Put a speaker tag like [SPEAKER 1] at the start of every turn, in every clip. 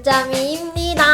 [SPEAKER 1] 짬짬이입니다.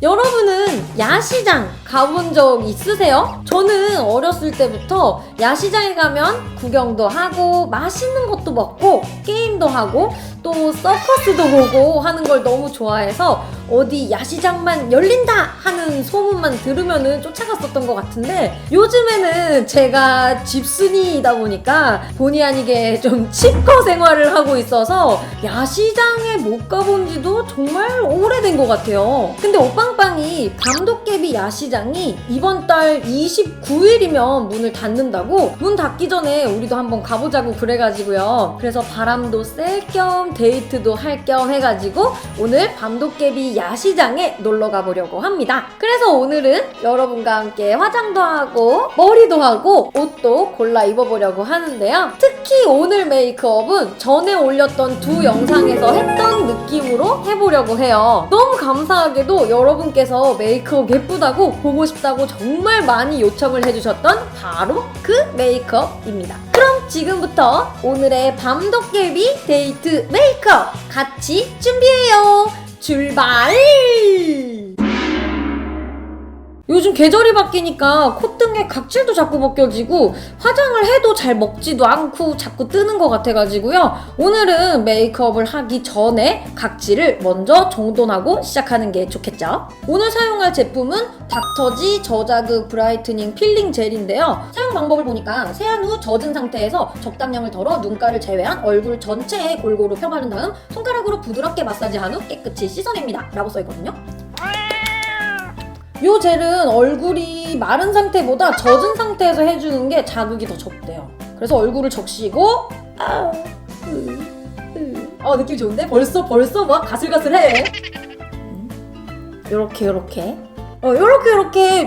[SPEAKER 1] 여러분은 야시장 가본 적 있으세요? 저는 어렸을 때부터 야시장에 가면 구경도 하고 맛있는 것도 먹고 게임도 하고 또 서커스도 보고 하는 걸 너무 좋아해서 어디 야시장만 열린다 하는 소문만 들으면은 쫓아갔었던 것 같은데, 요즘에는 제가 집순이이다 보니까 본의 아니게 좀 치과 생활을 하고 있어서 야시장에 못 가본 지도 정말 오래된 것 같아요. 근데 오빵빵이 밤도깨비 야시장이 이번 달 29일이면 문을 닫는다고, 문 닫기 전에 우리도 한번 가보자고 그래가지고요. 그래서 바람도 쐴 겸 데이트도 할 겸 해가지고 오늘 밤도깨비 야시장에 놀러 가보려고 합니다. 그래서 오늘은 여러분과 함께 화장도 하고 머리도 하고 옷도 골라 입어보려고 하는데요. 특히 오늘 메이크업은 전에 올렸던 두 영상에서 했던 느낌으로 해보려고 해요. 너무 감사하게도 여러분께서 메이크업 예쁘다고 보고 싶다고 정말 많이 요청을 해주셨던 바로 그 메이크업입니다. 그럼 지금부터 오늘의 밤도깨비 데이트 메이크업 같이 준비해요. 출발! 요즘 계절이 바뀌니까 콧등에 각질도 자꾸 벗겨지고 화장을 해도 잘 먹지도 않고 자꾸 뜨는 것 같아가지고요. 오늘은 메이크업을 하기 전에 각질을 먼저 정돈하고 시작하는 게 좋겠죠. 오늘 사용할 제품은 닥터지 저자극 브라이트닝 필링 젤인데요. 사용 방법을 보니까 세안 후 젖은 상태에서 적당량을 덜어 눈가를 제외한 얼굴 전체에 골고루 펴바른 다음 손가락으로 부드럽게 마사지한 후 깨끗이 씻어냅니다 라고 써있거든요. 이 젤은 얼굴이 마른 상태보다 젖은 상태에서 해주는 게 자극이 더 적대요. 그래서 얼굴을 적시고 느낌 좋은데? 벌써 막 가슬가슬해. 요렇게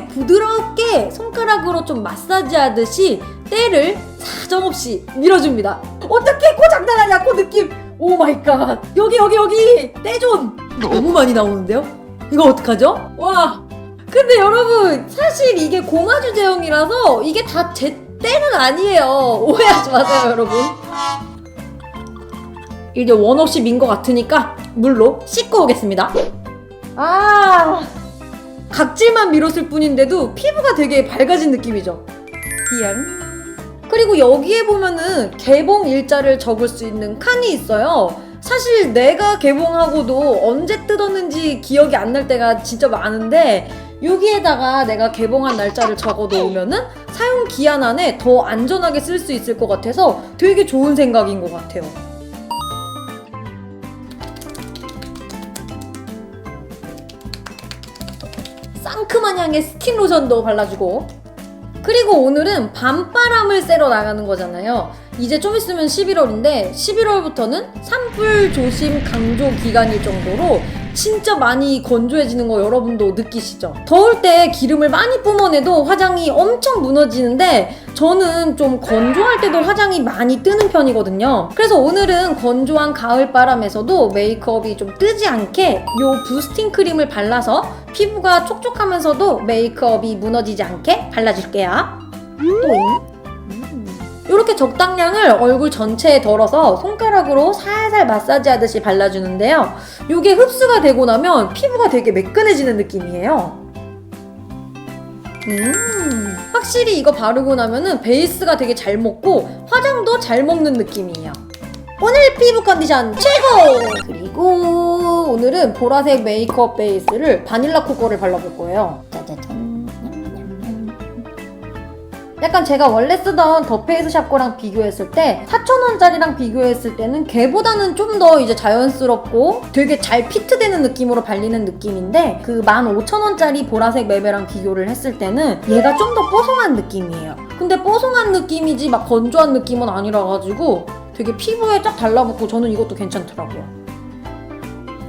[SPEAKER 1] 부드럽게 손가락으로 좀 마사지 하듯이 때를 사정없이 밀어줍니다. 어떻게 코 장난하냐, 코 느낌. 오 마이 갓. 여기 때존 너무 많이 나오는데요? 이거 어떡하죠? 와. 근데 여러분, 사실 이게 고마주 제형이라서 이게 다 제 때는 아니에요. 오해하지 마세요, 여러분. 이제 원 없이 민 것 같으니까 물로 씻고 오겠습니다. 각질만 밀었을 뿐인데도 피부가 되게 밝아진 느낌이죠. 그리고 여기에 보면은 개봉 일자를 적을 수 있는 칸이 있어요. 사실 내가 개봉하고도 언제 뜯었는지 기억이 안 날 때가 진짜 많은데, 여기에다가 내가 개봉한 날짜를 적어 놓으면은 사용 기한 안에 더 안전하게 쓸 수 있을 것 같아서 되게 좋은 생각인 것 같아요. 상큼한 향의 스킨 로션도 발라주고, 그리고 오늘은 밤바람을 쐬러 나가는 거잖아요. 이제 좀 있으면 11월인데 11월부터는 산불 조심 강조 기간일 정도로 진짜 많이 건조해지는 거 여러분도 느끼시죠? 더울 때 기름을 많이 뿜어내도 화장이 엄청 무너지는데 저는 좀 건조할 때도 화장이 많이 뜨는 편이거든요. 그래서 오늘은 건조한 가을바람에서도 메이크업이 좀 뜨지 않게 요 부스팅 크림을 발라서 피부가 촉촉하면서도 메이크업이 무너지지 않게 발라줄게요. 이렇게 적당량을 얼굴 전체에 덜어서 손가락으로 살살 마사지하듯이 발라주는데요. 이게 흡수가 되고 나면 피부가 되게 매끈해지는 느낌이에요. 확실히 이거 바르고 나면은 베이스가 되게 잘 먹고 화장도 잘 먹는 느낌이에요. 오늘 피부 컨디션 최고! 그리고 오늘은 보라색 메이크업 베이스를 바닐라 코코를 발라볼 거예요. 짜자잔. 약간 제가 원래 쓰던 더 페이스 샵 거랑 비교했을 때 4,000원짜리랑 비교했을 때는 걔보다는 좀 더 이제 자연스럽고 되게 잘 피트되는 느낌으로 발리는 느낌인데, 그 15,000원짜리 보라색 맵이랑 비교를 했을 때는 얘가 좀 더 뽀송한 느낌이에요. 근데 뽀송한 느낌이지 막 건조한 느낌은 아니라 가지고 되게 피부에 쫙 달라붙고 저는 이것도 괜찮더라고요.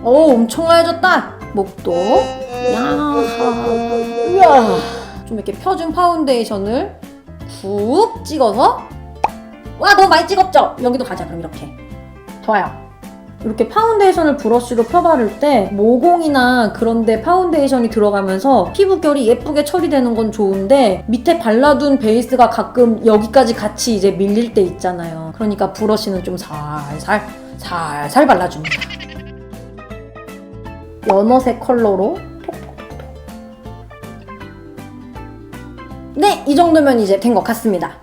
[SPEAKER 1] 엄청 하얘졌다. 목도 우와. 좀 이렇게 펴준 파운데이션을 푹 찍어서, 와 너무 많이 찍었죠? 여기도 가자. 그럼 이렇게 좋아요. 이렇게 파운데이션을 브러쉬로 펴바를 때 모공이나 그런데 파운데이션이 들어가면서 피부결이 예쁘게 처리되는 건 좋은데, 밑에 발라둔 베이스가 가끔 여기까지 같이 이제 밀릴 때 있잖아요. 그러니까 브러쉬는 좀 살살 발라줍니다. 연어색 컬러로 네, 이 정도면 이제 된 것 같습니다.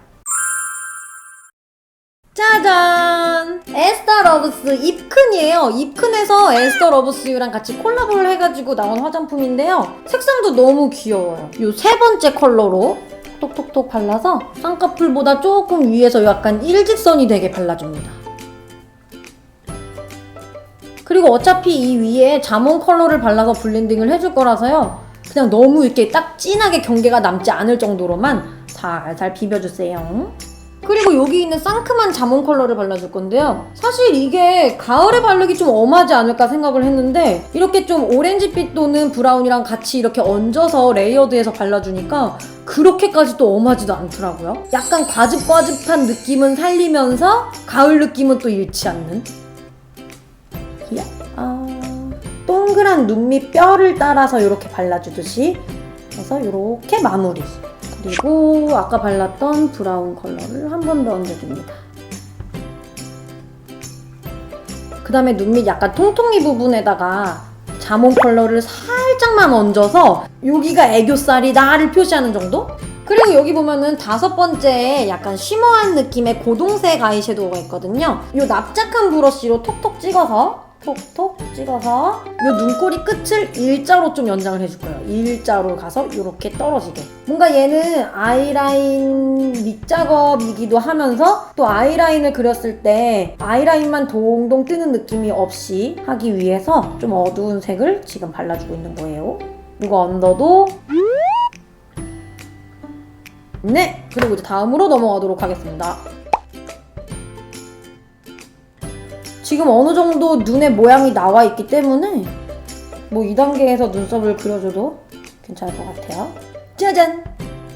[SPEAKER 1] 짜잔! 에스더 러브스 입큰이에요. 입큰에서 에스더 러브스유랑 같이 콜라보를 해가지고 나온 화장품인데요. 색상도 너무 귀여워요. 요 세 번째 컬러로 톡톡톡 발라서 쌍꺼풀보다 조금 위에서 약간 일직선이 되게 발라줍니다. 그리고 어차피 이 위에 자몽 컬러를 발라서 블렌딩을 해줄 거라서요. 그냥 너무 이렇게 딱 진하게 경계가 남지 않을 정도로만 살살 비벼주세요. 그리고 여기 있는 상큼한 자몽 컬러를 발라줄 건데요. 사실 이게 가을에 바르기 좀 엄하지 않을까 생각을 했는데 이렇게 좀 오렌지빛 도는 브라운이랑 같이 이렇게 얹어서 레이어드해서 발라주니까 그렇게까지 또 엄하지도 않더라고요. 약간 과즙과즙한 느낌은 살리면서 가을 느낌은 또 잃지 않는. 동그란 눈 밑 뼈를 따라서 이렇게 발라주듯이 해서 이렇게 마무리. 그리고 아까 발랐던 브라운 컬러를 한 번 더 얹어줍니다. 그 다음에 눈 밑 약간 통통이 부분에다가 자몽 컬러를 살짝만 얹어서 여기가 애교살이다를 표시하는 정도? 그리고 여기 보면은 5번째에 약간 쉬머한 느낌의 고동색 아이섀도우가 있거든요. 이 납작한 브러쉬로 톡톡 찍어서 이 눈꼬리 끝을 일자로 좀 연장을 해줄 거예요. 일자로 가서 이렇게 떨어지게. 뭔가 얘는 아이라인 밑작업이기도 하면서 또 아이라인을 그렸을 때 아이라인만 동동 뜨는 느낌이 없이 하기 위해서 좀 어두운 색을 지금 발라주고 있는 거예요. 이거 언더도 네! 그리고 이제 다음으로 넘어가도록 하겠습니다. 지금 어느 정도 눈의 모양이 나와 있기 때문에 뭐 2단계에서 눈썹을 그려줘도 괜찮을 것 같아요. 짜잔!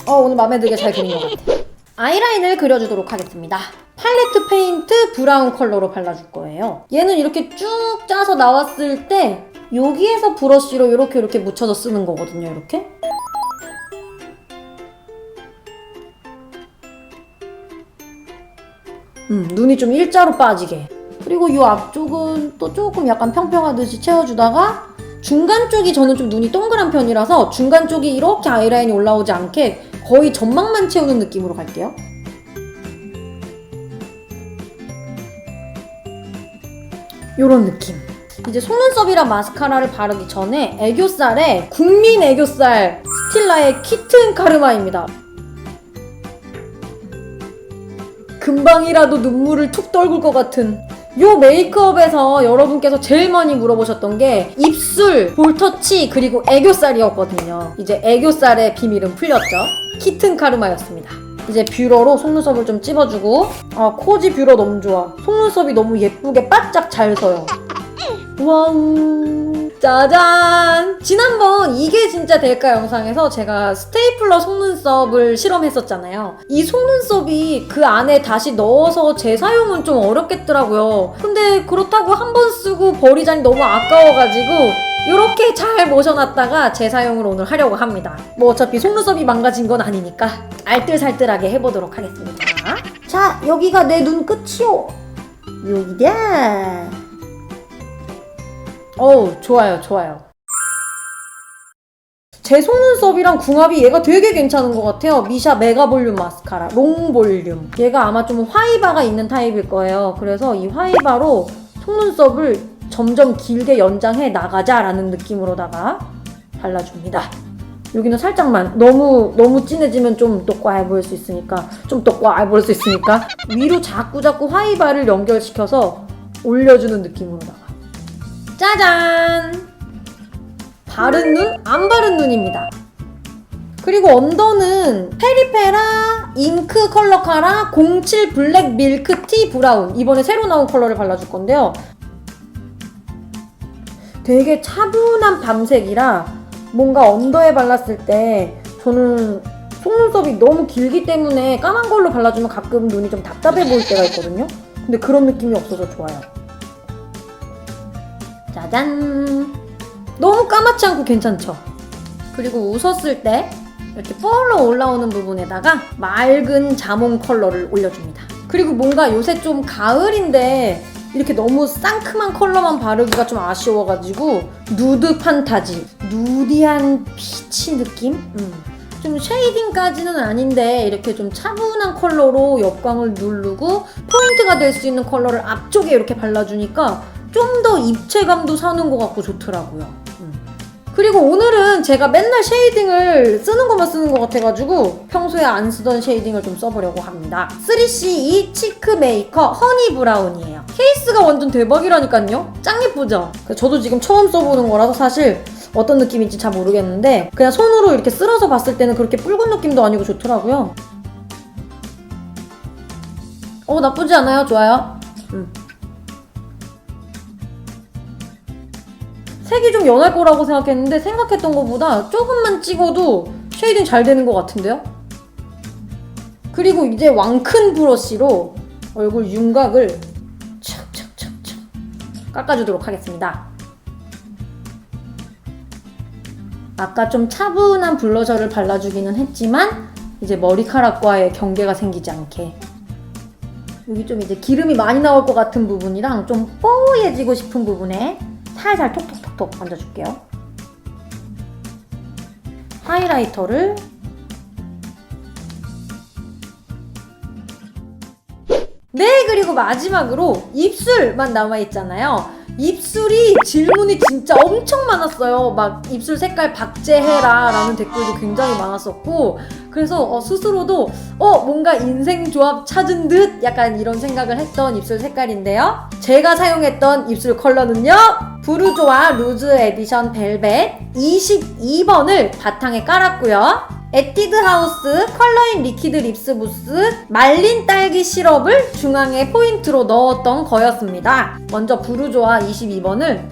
[SPEAKER 1] 오늘 마음에 들게 잘 그린 것 같아요. 아이라인을 그려주도록 하겠습니다. 팔레트 페인트 브라운 컬러로 발라줄 거예요. 얘는 이렇게 쭉 짜서 나왔을 때 여기에서 브러쉬로 이렇게 묻혀서 쓰는 거거든요. 이렇게. 눈이 좀 일자로 빠지게. 그리고 이 앞쪽은 또 조금 약간 평평하듯이 채워주다가 중간 쪽이 저는 좀 눈이 동그란 편이라서 중간 쪽이 이렇게 아이라인이 올라오지 않게 거의 점막만 채우는 느낌으로 갈게요. 요런 느낌. 이제 속눈썹이랑 마스카라를 바르기 전에 애교살에 국민 애교살 스틸라의 키튼 카르마입니다. 금방이라도 눈물을 툭 떨굴 것 같은 요 메이크업에서 여러분께서 제일 많이 물어보셨던 게 입술, 볼터치, 그리고 애교살이었거든요. 이제 애교살의 비밀은 풀렸죠. 키튼 카르마였습니다. 이제 뷰러로 속눈썹을 좀 찝어주고 코지 뷰러 너무 좋아. 속눈썹이 너무 예쁘게 바짝 잘 서요. 와우 짜잔! 지난번 이게 진짜 될까 영상에서 제가 스테이플러 속눈썹을 실험했었잖아요. 이 속눈썹이 그 안에 다시 넣어서 재사용은 좀 어렵겠더라고요. 근데 그렇다고 한 번 쓰고 버리자니 너무 아까워가지고 이렇게 잘 모셔놨다가 재사용을 오늘 하려고 합니다. 뭐 어차피 속눈썹이 망가진 건 아니니까 알뜰살뜰하게 해보도록 하겠습니다. 자, 여기가 내 눈 끝이요. 여기다. 좋아요, 좋아요. 제 속눈썹이랑 궁합이 얘가 되게 괜찮은 것 같아요. 미샤 메가 볼륨 마스카라, 롱 볼륨. 얘가 아마 좀 화이바가 있는 타입일 거예요. 그래서 이 화이바로 속눈썹을 점점 길게 연장해 나가자라는 느낌으로다가 발라줍니다. 여기는 살짝만, 너무 진해지면 좀 또 꽈해 보일 수 있으니까 위로 자꾸 화이바를 연결시켜서 올려주는 느낌으로다가. 짜잔! 바른 눈, 안 바른 눈입니다. 그리고 언더는 페리페라 잉크 컬러 카라 07 블랙 밀크티 브라운. 이번에 새로 나온 컬러를 발라줄 건데요. 되게 차분한 밤색이라 뭔가 언더에 발랐을 때 저는 속눈썹이 너무 길기 때문에 까만 걸로 발라주면 가끔 눈이 좀 답답해 보일 때가 있거든요. 근데 그런 느낌이 없어서 좋아요. 짜잔! 너무 까맣지 않고 괜찮죠? 그리고 웃었을 때 이렇게 펄러 올라오는 부분에다가 맑은 자몽 컬러를 올려줍니다. 그리고 뭔가 요새 좀 가을인데 이렇게 너무 상큼한 컬러만 바르기가 좀 아쉬워가지고 누드 판타지, 누디한 피치 느낌? 좀 쉐이딩까지는 아닌데 이렇게 좀 차분한 컬러로 옆광을 누르고 포인트가 될 수 있는 컬러를 앞쪽에 이렇게 발라주니까 좀 더 입체감도 사는 것 같고 좋더라고요. 그리고 오늘은 제가 맨날 쉐이딩을 쓰는 것만 쓰는 것 같아가지고 평소에 안 쓰던 쉐이딩을 좀 써보려고 합니다. 3CE 치크 메이커 허니 브라운이에요. 케이스가 완전 대박이라니까요? 짱 예쁘죠? 저도 지금 처음 써보는 거라서 사실 어떤 느낌인지 잘 모르겠는데 그냥 손으로 이렇게 쓸어서 봤을 때는 그렇게 붉은 느낌도 아니고 좋더라고요. 나쁘지 않아요. 좋아요. 색이 좀 연할 거라고 생각했는데 생각했던 것보다 조금만 찍어도 쉐이딩 잘 되는 것 같은데요? 그리고 이제 왕큰 브러쉬로 얼굴 윤곽을 착착착착 깎아주도록 하겠습니다. 아까 좀 차분한 블러셔를 발라주기는 했지만 이제 머리카락과의 경계가 생기지 않게 여기 좀 이제 기름이 많이 나올 것 같은 부분이랑 좀 뽀얘지고 싶은 부분에 살살 톡톡톡톡 얹어줄게요. 하이라이터를 네, 그리고 마지막으로 입술만 남아있잖아요. 입술이 질문이 진짜 엄청 많았어요. 막 입술 색깔 박제해라 라는 댓글도 굉장히 많았었고 그래서 스스로도 뭔가 인생 조합 찾은 듯 약간 이런 생각을 했던 입술 색깔인데요. 제가 사용했던 입술 컬러는요. 부르조아 루즈 에디션 벨벳 22번을 바탕에 깔았고요. 에뛰드 하우스 컬러인 리퀴드 립스무스 말린 딸기 시럽을 중앙에 포인트로 넣었던 거였습니다. 먼저 부르조아 22번을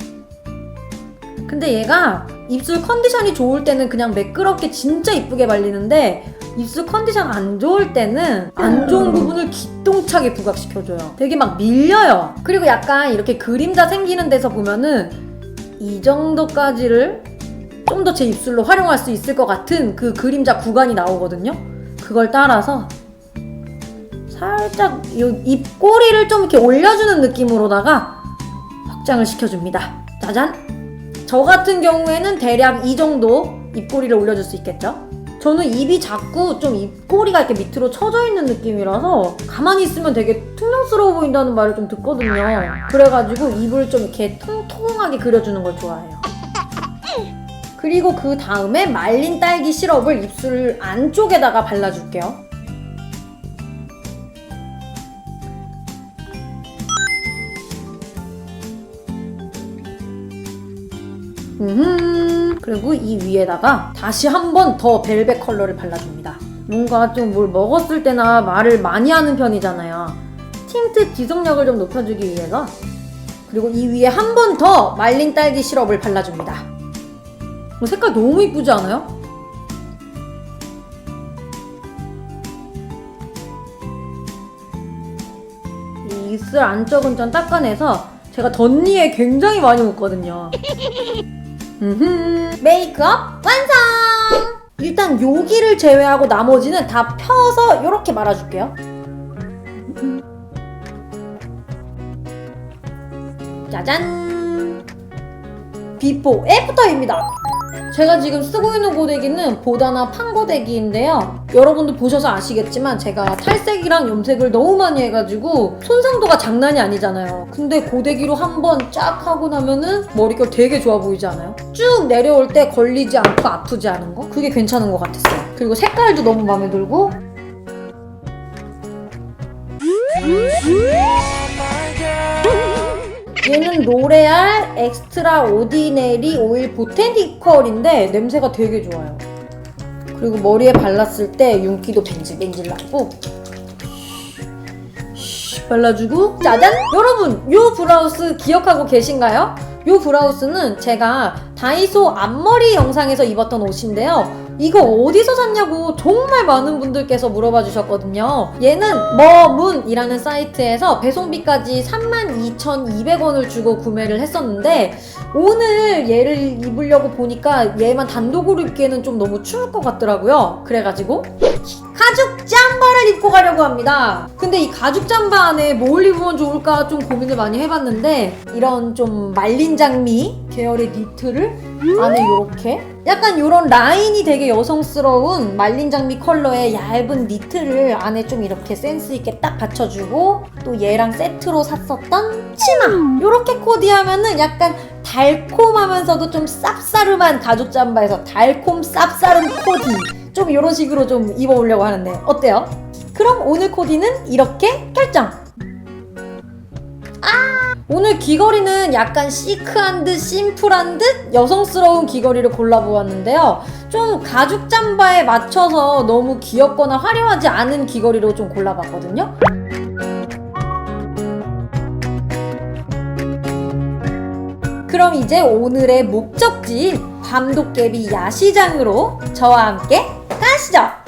[SPEAKER 1] 근데 얘가 입술 컨디션이 좋을 때는 그냥 매끄럽게 진짜 이쁘게 발리는데 입술 컨디션 안 좋을 때는 안 좋은 부분을 기똥차게 부각시켜줘요. 되게 막 밀려요. 그리고 약간 이렇게 그림자 생기는 데서 보면은 이 정도까지를 좀 더 제 입술로 활용할 수 있을 것 같은 그 그림자 구간이 나오거든요. 그걸 따라서 살짝 이 입꼬리를 좀 이렇게 올려주는 느낌으로다가 확장을 시켜줍니다. 짜잔! 저 같은 경우에는 대략 이 정도 입꼬리를 올려줄 수 있겠죠? 저는 입이 자꾸 좀 입꼬리가 이렇게 밑으로 처져 있는 느낌이라서 가만히 있으면 되게 퉁명스러워 보인다는 말을 좀 듣거든요. 그래가지고 입을 좀 이렇게 통통하게 그려주는 걸 좋아해요. 그리고 그 다음에 말린 딸기 시럽을 입술 안쪽에다가 발라줄게요. 그리고 이 위에다가 다시 한 번 더 벨벳 컬러를 발라줍니다. 뭔가 좀 뭘 먹었을 때나 말을 많이 하는 편이잖아요. 틴트 지속력을 좀 높여주기 위해서. 그리고 이 위에 한 번 더 말린 딸기 시럽을 발라줍니다. 색깔 너무 이쁘지 않아요? 이 입술 안쪽은 좀 닦아내서 제가 덧니에 굉장히 많이 묻거든요. 메이크업 완성! 일단 여기를 제외하고 나머지는 다 펴서 이렇게 말아줄게요. 짜잔! 비포 애프터입니다. 제가 지금 쓰고 있는 고데기는 보다나 판 고데기인데요. 여러분들 보셔서 아시겠지만 제가 탈색이랑 염색을 너무 많이 해가지고 손상도가 장난이 아니잖아요. 근데 고데기로 한번 쫙 하고 나면은 머릿결 되게 좋아 보이지 않아요? 쭉 내려올 때 걸리지 않고 아프지 않은 거? 그게 괜찮은 것 같았어요. 그리고 색깔도 너무 마음에 들고 얘는 로레알 엑스트라 오디네리 오일 보테니컬인데 냄새가 되게 좋아요. 그리고 머리에 발랐을 때 윤기도 뱅질뱅질 나고 발라주고 짜잔! 여러분! 요 브라우스 기억하고 계신가요? 요 브라우스는 제가 다이소 앞머리 영상에서 입었던 옷인데요. 이거 어디서 샀냐고 정말 많은 분들께서 물어봐 주셨거든요. 얘는 머문이라는 사이트에서 배송비까지 32,200원을 주고 구매를 했었는데 오늘 얘를 입으려고 보니까 얘만 단독으로 입기에는 좀 너무 추울 것 같더라고요. 그래가지고 가죽 잠바를 입고 가려고 합니다. 근데 이 가죽 잠바 안에 뭘 입으면 좋을까 좀 고민을 많이 해봤는데 이런 좀 말린 장미 계열의 니트를 안에 요렇게 약간 요런 라인이 되게 여성스러운 말린 장미 컬러의 얇은 니트를 안에 좀 이렇게 센스 있게 딱 받쳐주고 또 얘랑 세트로 샀었던 치마 요렇게 코디하면은 약간 달콤하면서도 좀 쌉싸름한 가죽 잠바에서 달콤 쌉싸름 코디 좀 이런 식으로 좀 입어보려고 하는데 어때요? 그럼 오늘 코디는 이렇게 결정! 오늘 귀걸이는 약간 시크한 듯 심플한 듯 여성스러운 귀걸이를 골라보았는데요. 좀 가죽 잠바에 맞춰서 너무 귀엽거나 화려하지 않은 귀걸이로 좀 골라봤거든요. 그럼 이제 오늘의 목적지인 밤도깨비 야시장으로 저와 함께 가시죠!